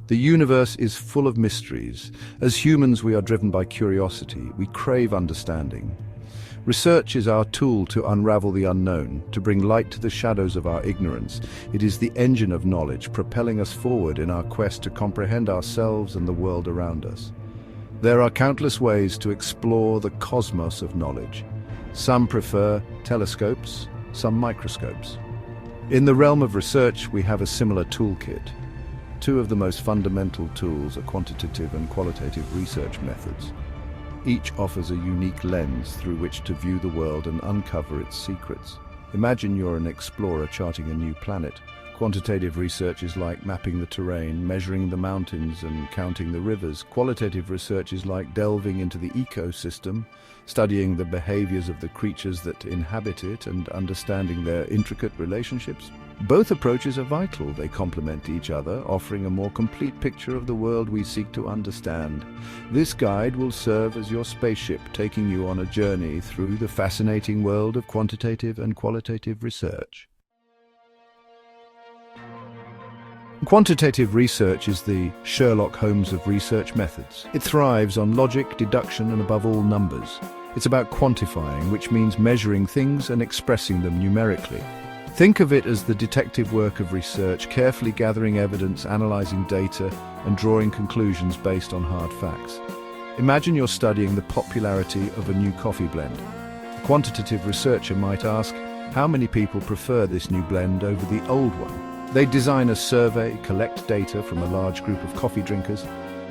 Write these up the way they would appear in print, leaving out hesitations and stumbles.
The universe is full of mysteries. As humans, we are driven by curiosity. We crave understanding. Research is our tool to unravel the unknown, to bring light to the shadows of our ignorance. It is the engine of knowledge, propelling us forward in our quest to comprehend ourselves and the world around us. There are countless ways to explore the cosmos of knowledge. Some prefer telescopes, some microscopes. In the realm of research, we have a similar toolkit. Two of the most fundamental tools are quantitative and qualitative research methods. Each offers a unique lens through which to view the world and uncover its secrets. Imagine you're an explorer charting a new planet. Quantitative research is like mapping the terrain, measuring the mountains and counting the rivers. Qualitative research is like delving into the ecosystem, studying the behaviors of the creatures that inhabit it and understanding their intricate relationships. Both approaches are vital. They complement each other, offering a more complete picture of the world we seek to understand. This guide will serve as your spaceship, taking you on a journey through the fascinating world of quantitative and qualitative research. Quantitative research is the Sherlock Holmes of research methods. It thrives on logic, deduction, and above all, numbers. It's about quantifying, which means measuring things and expressing them numerically. Think of it as the detective work of research, carefully gathering evidence, analyzing data, and drawing conclusions based on hard facts. Imagine you're studying the popularity of a new coffee blend. A quantitative researcher might ask, how many people prefer this new blend over the old one? They design a survey, collect data from a large group of coffee drinkers,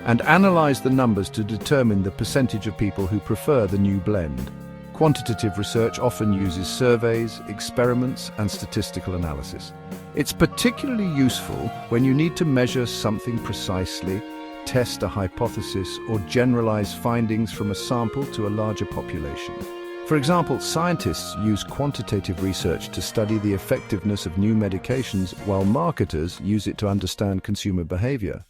and analyze the numbers to determine the percentage of people who prefer the new blend. Quantitative research often uses surveys, experiments, and statistical analysis. It's particularly useful when you need to measure something precisely, test a hypothesis, or generalize findings from a sample to a larger population. For example, scientists use quantitative research to study the effectiveness of new medications, while marketers use it to understand consumer behavior.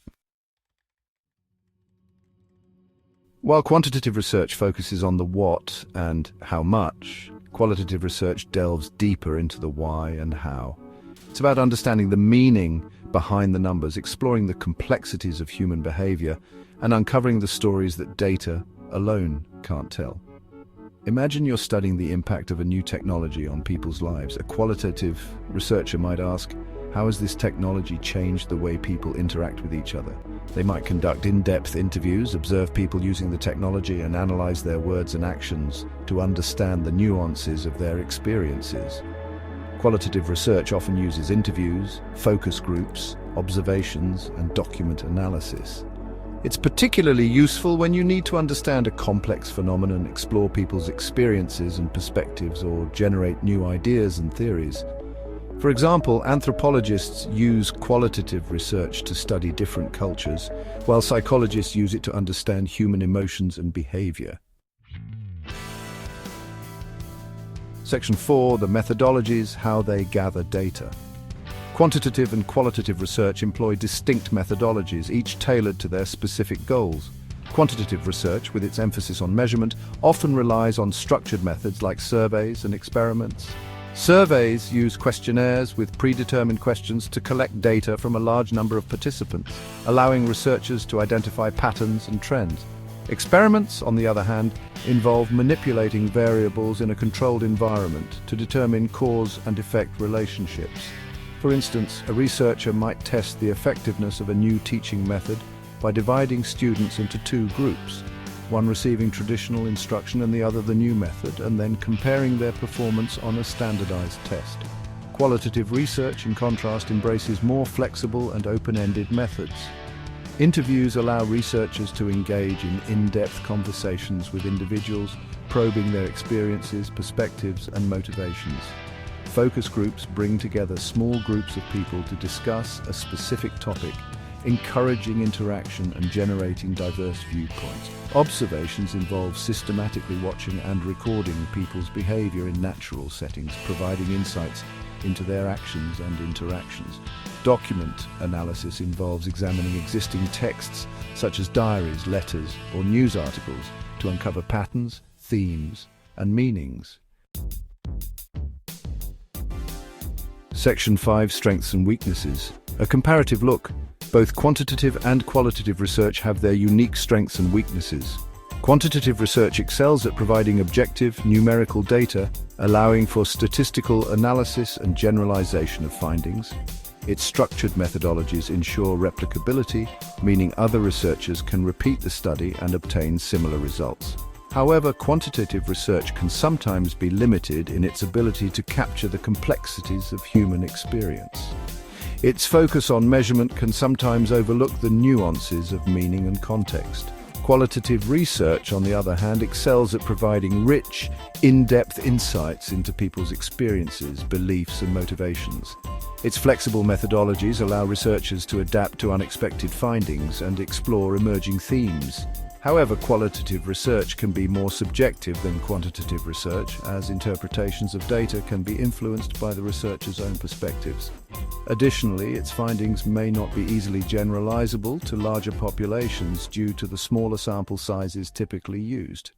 While quantitative research focuses on the what and how much, qualitative research delves deeper into the why and how. It's about understanding the meaning behind the numbers, exploring the complexities of human behavior, and uncovering the stories that data alone can't tell. Imagine you're studying the impact of a new technology on people's lives. A qualitative researcher might ask, how has this technology changed the way people interact with each other? They might conduct in-depth interviews, observe people using the technology, and analyze their words and actions to understand the nuances of their experiences. Qualitative research often uses interviews, focus groups, observations, and document analysis. It's particularly useful when you need to understand a complex phenomenon, explore people's experiences and perspectives, or generate new ideas and theories. For example, anthropologists use qualitative research to study different cultures, while psychologists use it to understand human emotions and behavior. Section 4, the methodologies, how they gather data. Quantitative and qualitative research employ distinct methodologies, each tailored to their specific goals. Quantitative research, with its emphasis on measurement, often relies on structured methods like surveys and experiments. Surveys use questionnaires with predetermined questions to collect data from a large number of participants, allowing researchers to identify patterns and trends. Experiments, on the other hand, involve manipulating variables in a controlled environment to determine cause and effect relationships. For instance, a researcher might test the effectiveness of a new teaching method by dividing students into two groups, one receiving traditional instruction and the other the new method, and then comparing their performance on a standardized test. Qualitative research, in contrast, embraces more flexible and open-ended methods. Interviews allow researchers to engage in-depth conversations with individuals, probing their experiences, perspectives, and motivations. Focus groups bring together small groups of people to discuss a specific topic, encouraging interaction and generating diverse viewpoints. Observations involve systematically watching and recording people's behavior in natural settings, providing insights into their actions and interactions. Document analysis involves examining existing texts, such as diaries, letters, or news articles, to uncover patterns, themes, and meanings. Section 5, Strengths and Weaknesses. A comparative look. Both quantitative and qualitative research have their unique strengths and weaknesses. Quantitative research excels at providing objective, numerical data, allowing for statistical analysis and generalization of findings. Its structured methodologies ensure replicability, meaning other researchers can repeat the study and obtain similar results. However, quantitative research can sometimes be limited in its ability to capture the complexities of human experience. Its focus on measurement can sometimes overlook the nuances of meaning and context. Qualitative research, on the other hand, excels at providing rich, in-depth insights into people's experiences, beliefs, and motivations. Its flexible methodologies allow researchers to adapt to unexpected findings and explore emerging themes. However, qualitative research can be more subjective than quantitative research, as interpretations of data can be influenced by the researcher's own perspectives. Additionally, its findings may not be easily generalizable to larger populations due to the smaller sample sizes typically used.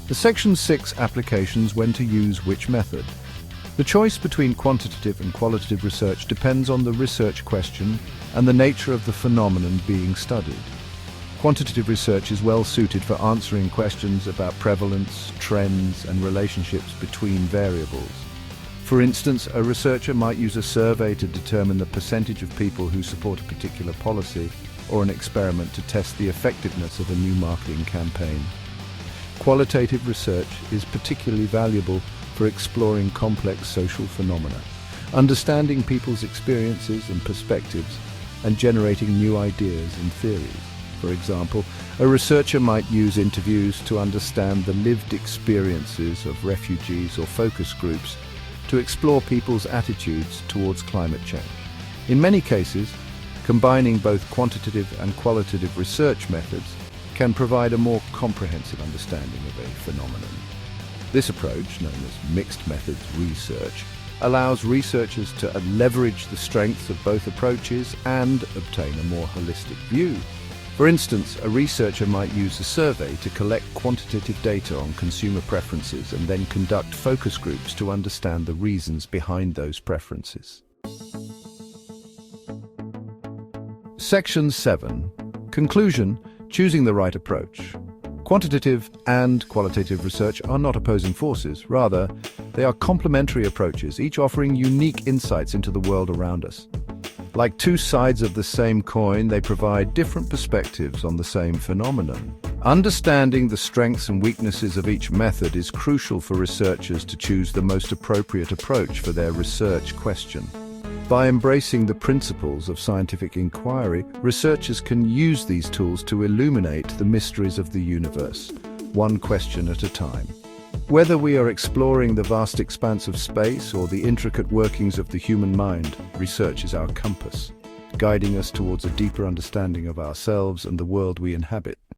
The Section 6 applications when to use which method. The choice between quantitative and qualitative research depends on the research question and the nature of the phenomenon being studied. Quantitative research is well suited for answering questions about prevalence, trends, and relationships between variables. For instance, a researcher might use a survey to determine the percentage of people who support a particular policy, or an experiment to test the effectiveness of a new marketing campaign. Qualitative research is particularly valuable for exploring complex social phenomena, understanding people's experiences and perspectives, and generating new ideas and theories. For example, a researcher might use interviews to understand the lived experiences of refugees or focus groups to explore people's attitudes towards climate change. In many cases, combining both quantitative and qualitative research methods can provide a more comprehensive understanding of a phenomenon. This approach, known as mixed methods research, allows researchers to leverage the strengths of both approaches and obtain a more holistic view. For instance, a researcher might use a survey to collect quantitative data on consumer preferences and then conduct focus groups to understand the reasons behind those preferences. Section 7. Conclusion: choosing the right approach. Quantitative and qualitative research are not opposing forces. Rather, they are complementary approaches, each offering unique insights into the world around us. Like two sides of the same coin, they provide different perspectives on the same phenomenon. Understanding the strengths and weaknesses of each method is crucial for researchers to choose the most appropriate approach for their research question. By embracing the principles of scientific inquiry, researchers can use these tools to illuminate the mysteries of the universe, one question at a time. Whether we are exploring the vast expanse of space or the intricate workings of the human mind, research is our compass, guiding us towards a deeper understanding of ourselves and the world we inhabit.